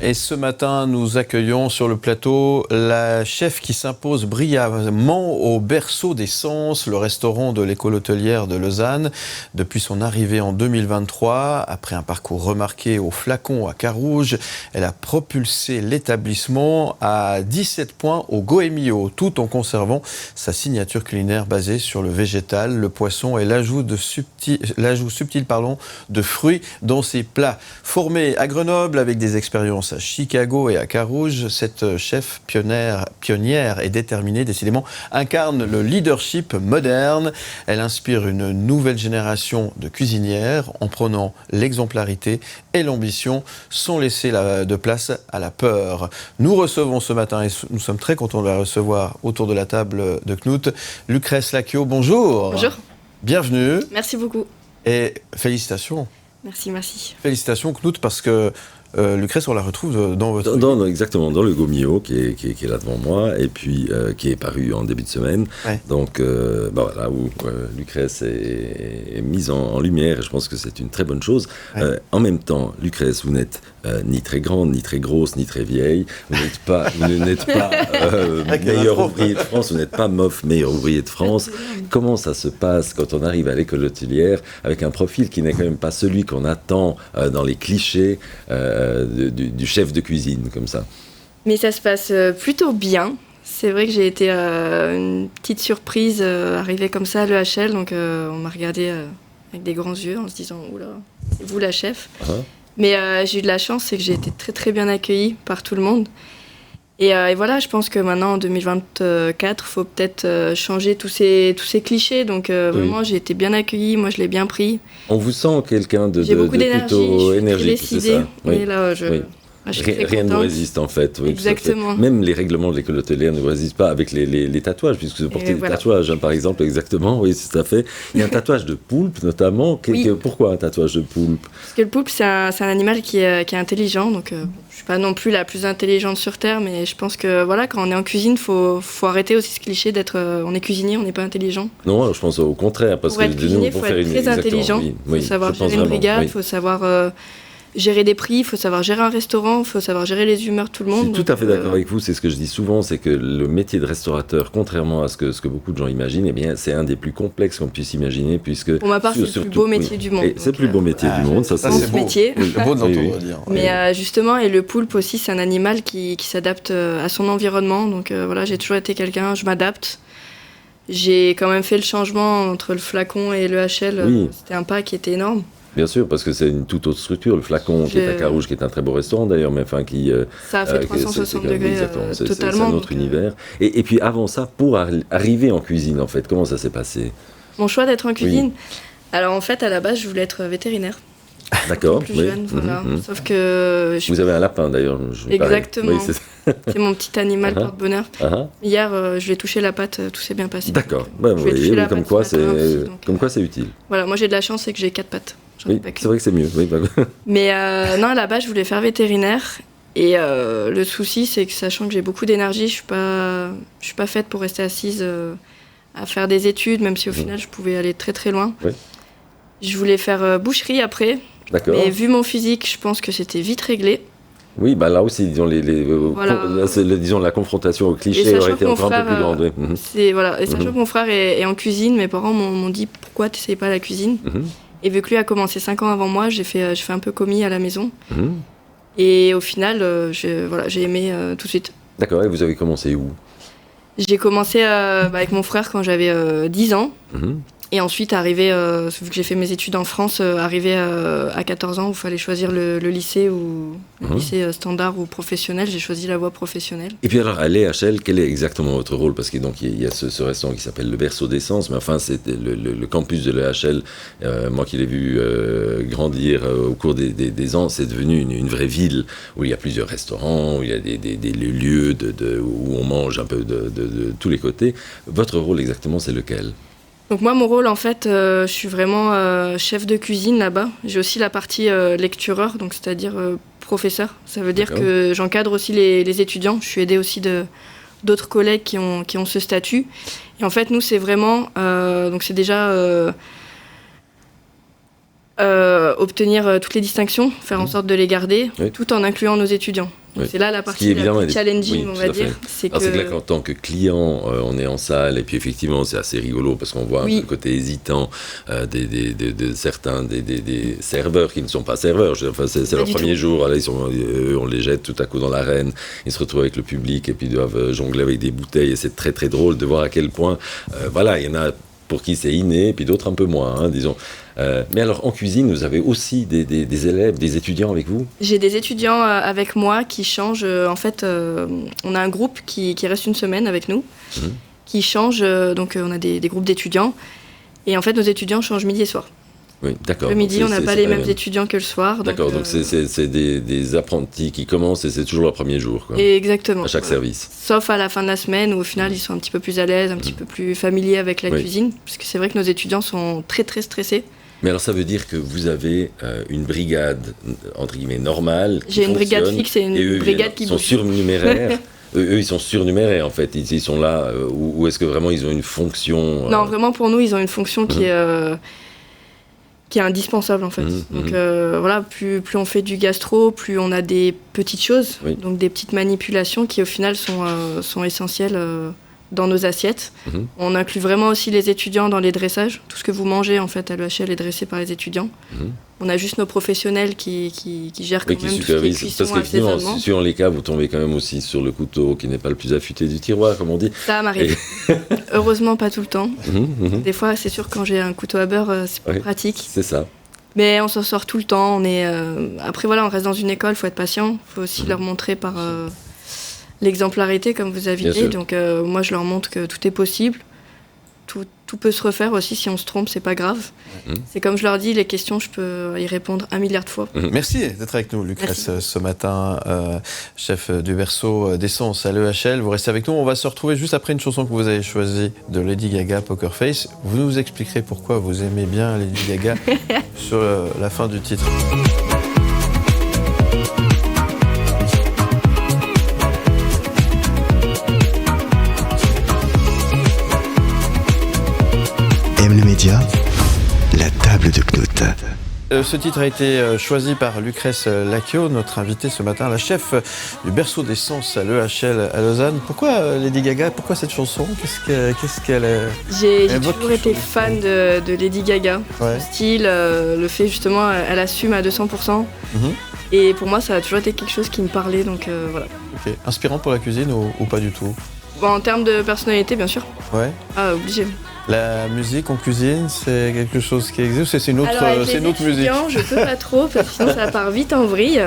Et ce matin, nous accueillons sur le plateau la chef qui s'impose brillamment au berceau des sens, le restaurant de l'école hôtelière de Lausanne. Depuis son arrivée en 2023, après un parcours remarqué au Flacon à Carouge, elle a propulsé l'établissement à 17 points au Goemio, tout en conservant sa signature culinaire basée sur le végétal, le poisson et l'ajout subtil de fruits dans ses plats. Formée à Grenoble avec des expériences à Chicago et à Carouge, cette chef pionnière et déterminée, décidément, incarne le leadership moderne. Elle inspire une nouvelle génération de cuisinières en prenant l'exemplarité et l'ambition sans laisser de place à la peur. Nous recevons ce matin, et nous sommes très contents de la recevoir autour de la table de Knut, Lucrèce Lacchio. Bonjour. Bonjour. Bienvenue. Merci beaucoup. Et félicitations. Merci. Félicitations Knut, parce que Lucrèce, on la retrouve dans votre... Exactement, dans le Goemio qui est là devant moi, et puis qui est paru en début de semaine. Ouais. Donc voilà, où Lucrèce est mise en lumière, et je pense que c'est une très bonne chose. Ouais. En même temps, Lucrèce, vous n'êtes ni très grande, ni très grosse, ni très vieille. Vous n'êtes pas meilleur ouvrier de France, vous n'êtes pas MOF meilleur ouvrier de France. Comment ça se passe quand on arrive à l'école hôtelière avec un profil qui n'est quand même pas celui qu'on attend dans les clichés du chef de cuisine, comme ça? Mais ça se passe plutôt bien. C'est vrai que j'ai été une petite surprise arrivée comme ça à l'EHL, donc on m'a regardé avec des grands yeux en se disant « Oula, c'est vous la chef ?» Mais j'ai eu de la chance, c'est que j'ai été très très bien accueillie par tout le monde. Et voilà, je pense que maintenant en 2024, il faut peut-être changer tous ces clichés. Donc vraiment, j'ai été bien accueillie, moi je l'ai bien pris. On vous sent quelqu'un de plutôt énergique, c'est ça? Et là, rien ne vous résiste en fait. Oui, exactement. Même les règlements de l'école hôtelière ne vous résistent pas avec les tatouages, puisque vous portez des tatouages, hein, par exemple, exactement. Oui, c'est tout à fait. Il y a un tatouage de poulpe notamment. Pourquoi un tatouage de poulpe? Parce que le poulpe, c'est un animal qui est intelligent. Donc, je ne suis pas non plus la plus intelligente sur Terre, mais je pense que voilà, quand on est en cuisine, il faut arrêter aussi ce cliché d'être on est cuisinier, on n'est pas intelligent. Non, je pense au contraire. Parce pour être cuisinier, il faut être très intelligent. Il faut savoir gérer une brigade, il faut savoir... gérer des prix, il faut savoir gérer un restaurant, il faut savoir gérer les humeurs de tout le monde. Je suis tout à fait d'accord avec vous, c'est ce que je dis souvent, c'est que le métier de restaurateur, contrairement à ce que beaucoup de gens imaginent, eh bien, c'est un des plus complexes qu'on puisse imaginer, puisque... Pour ma part, c'est le plus beau métier du monde. C'est le plus beau métier du monde, ça c'est beau. Métier. C'est beau d'entendre dire. Mais justement, et le poulpe aussi, c'est un animal qui s'adapte à son environnement, donc voilà, j'ai toujours été quelqu'un, je m'adapte. J'ai quand même fait le changement entre le Flacon et le HL, c'était un pas qui était énorme. Bien sûr, parce que c'est une toute autre structure. Le Flacon, qui est à Carouge, qui est un très beau restaurant d'ailleurs, mais enfin qui... ça a fait 360 degrés totalement. C'est un autre univers. Et puis avant ça, pour arriver en cuisine, en fait, comment ça s'est passé? Mon choix d'être en cuisine? Alors en fait, à la base, je voulais être vétérinaire. D'accord. Plus jeune, voilà. Sauf que... Vous avez un lapin d'ailleurs. Exactement. C'est mon petit animal porte-bonheur. Hier, je lui ai touché la patte, tout s'est bien passé. D'accord. Vous voyez, comme quoi c'est utile. Voilà, moi j'ai de la chance, c'est que j'ai 4 pattes. Oui, c'est vrai que c'est mieux. Oui, mais non, à la base, je voulais faire vétérinaire. Et le souci, c'est que sachant que j'ai beaucoup d'énergie, je suis pas faite pour rester assise à faire des études, même si au final, je pouvais aller très très loin. Oui. Je voulais faire boucherie après. D'accord. Mais vu mon physique, je pense que c'était vite réglé. Oui, bah là aussi, disons, disons la confrontation au cliché aurait été encore un peu plus grande. Et sachant que mon frère est en cuisine, mes parents m'ont dit « Pourquoi tu n'essayes pas la cuisine ?» Et vu que lui a commencé 5 ans avant moi, j'ai fait un peu commis à la maison. Et au final, j'ai aimé tout de suite. D'accord, et vous avez commencé où? J'ai commencé avec mon frère quand j'avais 10 ans. Et ensuite, vu que j'ai fait mes études en France, arrivé à 14 ans où il fallait choisir le lycée ou le lycée standard ou professionnel, j'ai choisi la voie professionnelle. Et puis alors, à l'EHL, quel est exactement votre rôle? Parce qu'il y a ce restaurant qui s'appelle le Berceau des Sens, mais enfin, c'est le campus de l'EHL. Moi qui l'ai vu grandir au cours des ans, c'est devenu une vraie ville où il y a plusieurs restaurants, où il y a des lieux où on mange un peu de tous les côtés. Votre rôle exactement, c'est lequel? Donc moi, mon rôle, en fait, je suis vraiment chef de cuisine là-bas. J'ai aussi la partie lectureur, donc c'est-à-dire professeur. Ça veut dire que j'encadre aussi les étudiants. Je suis aidée aussi d'autres collègues qui ont ce statut. Et en fait, nous, c'est vraiment... donc c'est déjà Obtenir toutes les distinctions, faire en sorte de les garder, tout en incluant nos étudiants. Donc c'est là la partie la plus challenging, on va dire. C'est que là, en tant que client, on est en salle, et puis effectivement, c'est assez rigolo, parce qu'on voit le côté hésitant de certains des serveurs qui ne sont pas serveurs. C'est leur premier jour, là, on les jette tout à coup dans l'arène, ils se retrouvent avec le public, et puis ils doivent jongler avec des bouteilles, et c'est très très drôle de voir à quel point, il y en a pour qui c'est inné, et puis d'autres un peu moins, disons. Mais alors, en cuisine, vous avez aussi des élèves, des étudiants avec vous ? J'ai des étudiants avec moi qui changent. En fait, on a un groupe qui reste une semaine avec nous, qui change. Donc, on a des groupes d'étudiants. Et en fait, nos étudiants changent midi et soir. Oui, d'accord. Le midi, on n'a pas les mêmes étudiants que le soir. D'accord, donc c'est des apprentis qui commencent et c'est toujours leur premier jour, quoi. Exactement. À chaque service. Sauf à la fin de la semaine où au final, ils sont un petit peu plus à l'aise, un petit peu plus familiers avec la cuisine. Parce que c'est vrai que nos étudiants sont très, très stressés. Mais alors ça veut dire que vous avez une brigade, entre guillemets, normale. J'ai une brigade fixe et une brigade qui bouge. Ils sont surnuméraires. Eux, ils sont surnuméraires, en fait. Ils sont là, ou est-ce que vraiment ils ont une fonction Non, vraiment, pour nous, ils ont une fonction qui est indispensable, en fait. Donc voilà, plus on fait du gastro, plus on a des petites choses, donc des petites manipulations qui, au final, sont essentielles dans nos assiettes. On inclut vraiment aussi les étudiants dans les dressages. Tout ce que vous mangez, en fait, à l'EHL est dressé par les étudiants. On a juste nos professionnels qui gèrent quand même tout ce qui est cuisson, parce que suivant les cas, vous tombez quand même aussi sur le couteau qui n'est pas le plus affûté du tiroir, comme on dit. Ça m'arrive. Heureusement, pas tout le temps. Des fois, c'est sûr, quand j'ai un couteau à beurre, c'est plus pratique. C'est ça. Mais on s'en sort tout le temps. Après, voilà, on reste dans une école, il faut être patient. Il faut aussi leur montrer par l'exemplarité, comme vous avez dit. Donc, moi, je leur montre que tout est possible. Tout peut se refaire aussi. Si on se trompe, c'est pas grave. C'est comme je leur dis, les questions, je peux y répondre 1 milliard de fois. Merci d'être avec nous, Lucrèce, ce matin, chef du berceau d'essence à l'EHL. Vous restez avec nous. On va se retrouver juste après une chanson que vous avez choisie de Lady Gaga, Poker Face. Vous nous expliquerez pourquoi vous aimez bien Lady Gaga sur la fin du titre. Le média, la table de Knut. Ce titre a été choisi par Lucrèce Lacchio, notre invitée ce matin, la chef du berceau d'essence à l'EHL à Lausanne. Pourquoi Lady Gaga ? Pourquoi cette chanson ? Qu'est-ce qu'elle J'ai toujours été fan de Lady Gaga. Le style, le fait justement, elle assume à 200%. Et pour moi, ça a toujours été quelque chose qui me parlait, donc voilà. Okay. Inspirant pour la cuisine ou pas du tout ? Bon, en termes de personnalité, bien sûr. Ouais. Ah, obligé. La musique en cuisine, c'est quelque chose qui existe ou c'est une autre, c'est une autre musique ? Je peux pas trop parce que sinon ça part vite en vrille.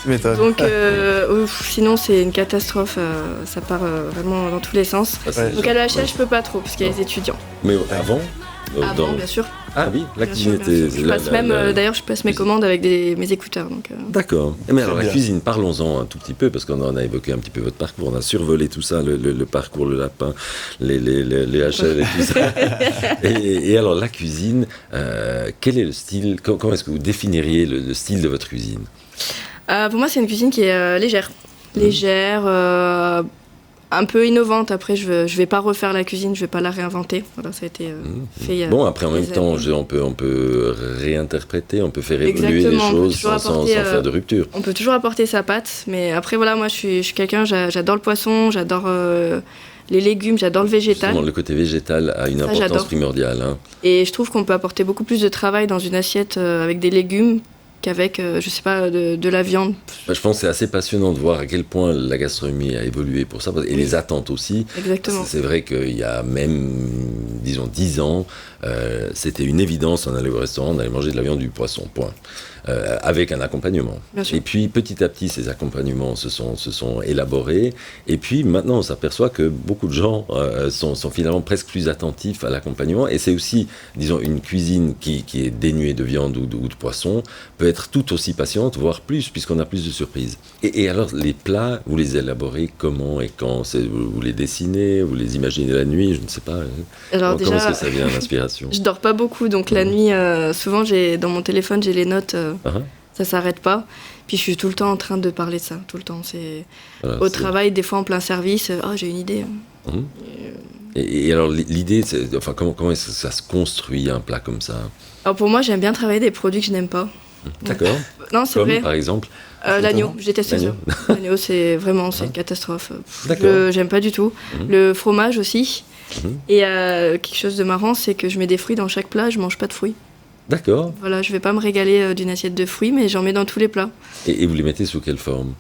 Tu m'étonnes. Donc sinon c'est une catastrophe, ça part vraiment dans tous les sens. Donc à l'EHL je peux pas trop parce qu'il y a les étudiants. Mais avant bien sûr. Ah oui, la cuisine était... D'ailleurs, je passe mes commandes avec mes écouteurs. Donc, D'accord. Mais alors, la cuisine, parlons-en un tout petit peu, parce qu'on en a évoqué un petit peu votre parcours. On a survolé tout ça, le parcours, le lapin, les HL et tout ça. et alors, la cuisine, quel est le style ? Comment est-ce que vous définiriez le style de votre cuisine ? Pour moi, c'est une cuisine qui est légère. Un peu innovante. Après, je vais pas refaire la cuisine, je vais pas la réinventer. Voilà, ça a été fait. Bon, après, en même temps, on peut réinterpréter, on peut faire évoluer les choses sans faire de rupture. On peut toujours apporter sa patte, mais après, voilà, moi, je suis quelqu'un, j'adore le poisson, j'adore les légumes, j'adore le végétal. Justement, le côté végétal a une importance primordiale. Hein. Et je trouve qu'on peut apporter beaucoup plus de travail dans une assiette avec des légumes qu'avec, je sais pas, de la viande. Je pense que c'est assez passionnant de voir à quel point la gastronomie a évolué pour ça, et les attentes aussi. Exactement. C'est vrai qu'il y a même, disons, 10 ans, c'était une évidence, on allait au restaurant, on allait manger de la viande, du poisson, point. Avec un accompagnement. Et puis, petit à petit, ces accompagnements se sont élaborés. Et puis, maintenant, on s'aperçoit que beaucoup de gens sont finalement presque plus attentifs à l'accompagnement. Et c'est aussi, disons, une cuisine qui est dénuée de viande ou de poisson peut être tout aussi patiente, voire plus, puisqu'on a plus de surprises. Et alors, les plats, vous les élaborez comment et quand ? Vous les dessinez, vous les imaginez la nuit, je ne sais pas. Alors, comment est-ce que ça vient, l'inspiration ? Je dors pas beaucoup, donc la nuit, souvent, dans mon téléphone, j'ai les notes. Ça s'arrête pas. Puis je suis tout le temps en train de parler de ça, tout le temps. Voilà, Au travail, des fois en plein service, j'ai une idée. Et alors l'idée, comment est-ce que ça se construit un plat comme ça? Alors pour moi, j'aime bien travailler des produits que je n'aime pas. D'accord. Non, c'est Comme vrai. par exemple L'agneau, j'ai testé ça. L'agneau, c'est une catastrophe. J'aime pas du tout. Le fromage aussi. Et quelque chose de marrant, c'est que je mets des fruits dans chaque plat, je mange pas de fruits. D'accord. Voilà, je vais pas me régaler d'une assiette de fruits, mais j'en mets dans tous les plats. Et vous les mettez sous quelle forme?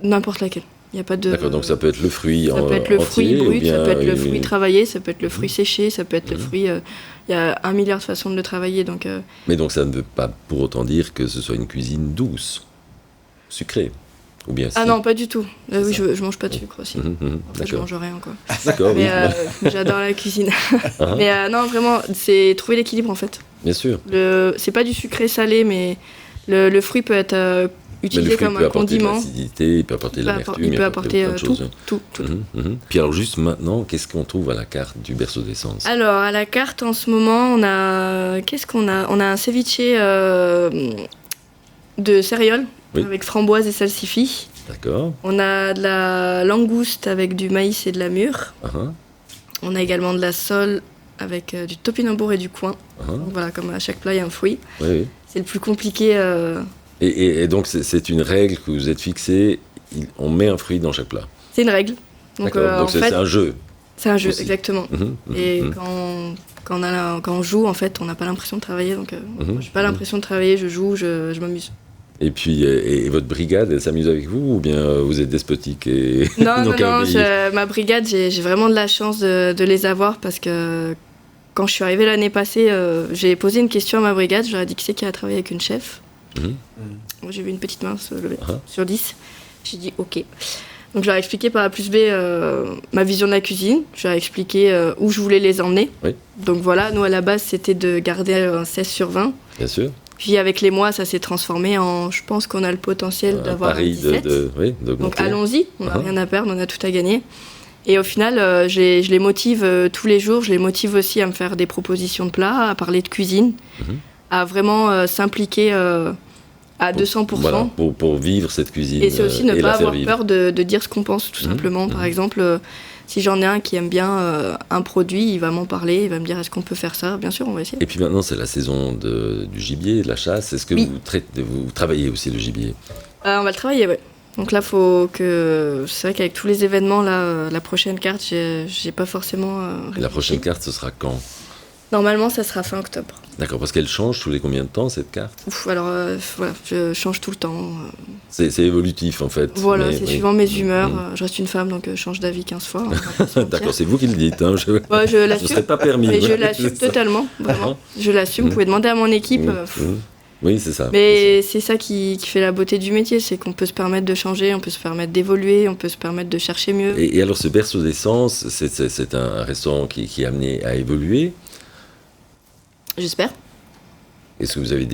N'importe laquelle. Il y a pas de. D'accord, donc ça peut être le fruit ça peut être le entier, fruit brut, bien, ça peut être le fruit travaillé, ça peut être le fruit séché, ça peut être le fruit. Il y a 1 milliard de façons de le travailler, donc. Mais donc ça ne veut pas pour autant dire que ce soit une cuisine douce, sucrée, ou bien. Ah si. non, pas du tout. Oui, je mange pas de sucre aussi. Après, je D'accord. mange rien quoi. D'accord, oui. Mais j'adore la cuisine. Mais non, vraiment, c'est trouver l'équilibre en fait. Bien sûr. C'est pas du sucré salé, mais le fruit peut être utilisé comme un condiment. L'acidité, il peut apporter l'amertume, il peut apporter plein de choses. tout. Puis alors juste maintenant, qu'est-ce qu'on trouve à la carte du berceau d'essence? Alors à la carte en ce moment, on a qu'est-ce qu'on a? On a un ceviche de céréales avec framboise et salsifis. D'accord. On a de la langouste avec du maïs et de la mûre. On a également de la sole avec du topinambour et du coin. Donc voilà, comme à chaque plat, il y a un fruit. Oui. C'est le plus compliqué. Et donc c'est une règle que vous êtes fixée, on met un fruit dans chaque plat. C'est une règle. Donc, donc c'est un jeu. C'est un jeu, aussi. exactement. Et quand on joue, en fait, on n'a pas l'impression de travailler. Donc j'ai pas l'impression de travailler, je joue, je m'amuse. Et puis, et votre brigade, elle s'amuse avec vous ou bien vous êtes despotique et Non, ma brigade, j'ai vraiment de la chance de les avoir parce que quand je suis arrivée l'année passée, j'ai posé une question à ma brigade, je leur ai dit qui c'est qui a travaillé avec une chef. J'ai vu une petite main se lever sur 10. J'ai dit OK. Donc je leur ai expliqué par A plus B ma vision de la cuisine, je leur ai expliqué où je voulais les emmener. Oui. Donc voilà, nous à la base c'était de garder un 16/20. Bien sûr. Puis avec les mois, ça s'est transformé en, je pense qu'on a le potentiel d'avoir un 17. Donc allons-y, on n'a rien à perdre, on a tout à gagner. Et au final, je les motive tous les jours, je les motive aussi à me faire des propositions de plats, à parler de cuisine, à vraiment s'impliquer à 200%. Voilà, pour vivre cette cuisine. Et c'est aussi ne pas avoir vivre. peur de dire ce qu'on pense, tout simplement. Par exemple, si j'en ai un qui aime bien un produit, il va m'en parler, il va me dire est-ce qu'on peut faire ça? Bien sûr, on va essayer. Et puis maintenant, c'est la saison du gibier, de la chasse. Est-ce que vous travaillez aussi le gibier? On va le travailler, oui. Donc là, faut que. C'est vrai qu'avec tous les événements, là, la prochaine carte, j'ai pas forcément. La prochaine carte, ce sera quand? Normalement, ça sera fin octobre. D'accord, parce qu'elle change tous les combien de temps cette carte? Alors voilà, je change tout le temps. C'est évolutif en fait. Voilà, c'est suivant mes humeurs. Je reste une femme, donc je change d'avis 15 fois. D'accord, c'est vous qui le dites. Hein. Je l'assume. Ce serait pas permis. Mais je l'assume totalement, vraiment. Je l'assume. Vous pouvez demander à mon équipe. Oui, c'est ça. Mais c'est ça qui fait la beauté du métier, c'est qu'on peut se permettre de changer, on peut se permettre d'évoluer, on peut se permettre de chercher mieux. Et alors, ce berceau d'essence, c'est un restaurant qui est amené à évoluer. J'espère. Est-ce que vous avez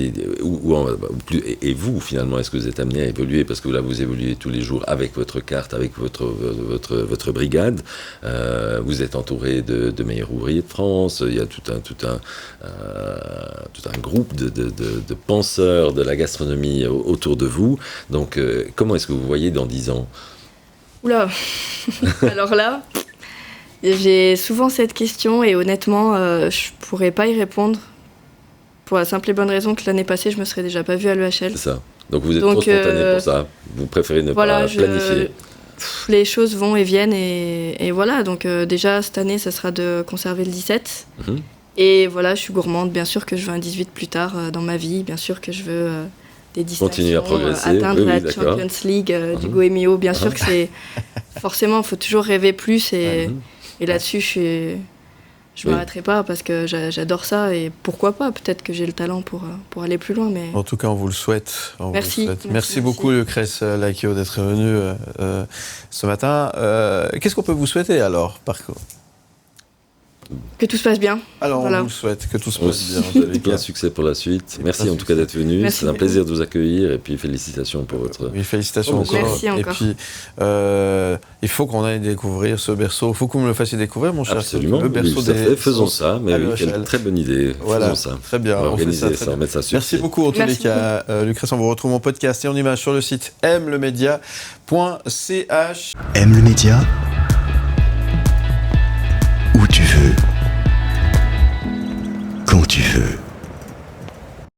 et vous, finalement, est-ce que vous êtes amené à évoluer? Parce que là, vous évoluez tous les jours avec votre carte, avec votre brigade. Vous êtes entouré de meilleurs ouvriers de France. Il y a tout un groupe de penseurs de la gastronomie autour de vous. Donc, comment est-ce que vous voyez dans 10 ans? Oula. Alors là, j'ai souvent cette question et honnêtement, je pourrais pas y répondre. Pour la simple et bonne raison que l'année passée, je me serais déjà pas vue à l'EHL. C'est ça. Donc vous êtes trop spontané pour ça. Vous préférez ne pas planifier. Les choses vont et viennent et voilà. Donc déjà, cette année, ça sera de conserver le 17. Et voilà, je suis gourmande. Bien sûr que je veux un 18 plus tard dans ma vie. Bien sûr que je veux des distinctions. Continuer à progresser. Atteindre la Champions League du Goemio. Bien sûr que c'est... Forcément, il faut toujours rêver plus. Et là-dessus, je m'arrêterai pas parce que j'adore ça et pourquoi pas, peut-être que j'ai le talent pour aller plus loin. Mais... En tout cas, on vous le souhaite. Merci. Merci beaucoup, Lucrèce Lakio, d'être venu ce matin. Qu'est-ce qu'on peut vous souhaiter alors, que tout se passe bien. Alors, Voilà. on vous souhaite que tout se Moi passe bien. aussi, Angélique. plein succès pour la suite. Merci plein en tout cas d'être venu. Merci C'est un beaucoup. plaisir de vous accueillir et puis félicitations pour votre... Oui, félicitations encore. Merci encore. Et puis, il faut qu'on aille découvrir ce berceau. Il faut que vous me le fassiez découvrir, mon cher. Absolument, Le berceau oui, tout à des fait. Faisons sens ça, mais à oui, l'Eurochelle. quelle très bonne idée. Voilà, Faisons ça. très bien. On va On fait organiser très ça, bien. on met ça sur Merci pied. beaucoup en tous les Merci cas. Lucrèce, on vous retrouve en podcast et en image sur le site mlemedia.ch. Aime le média où tu veux, quand tu veux.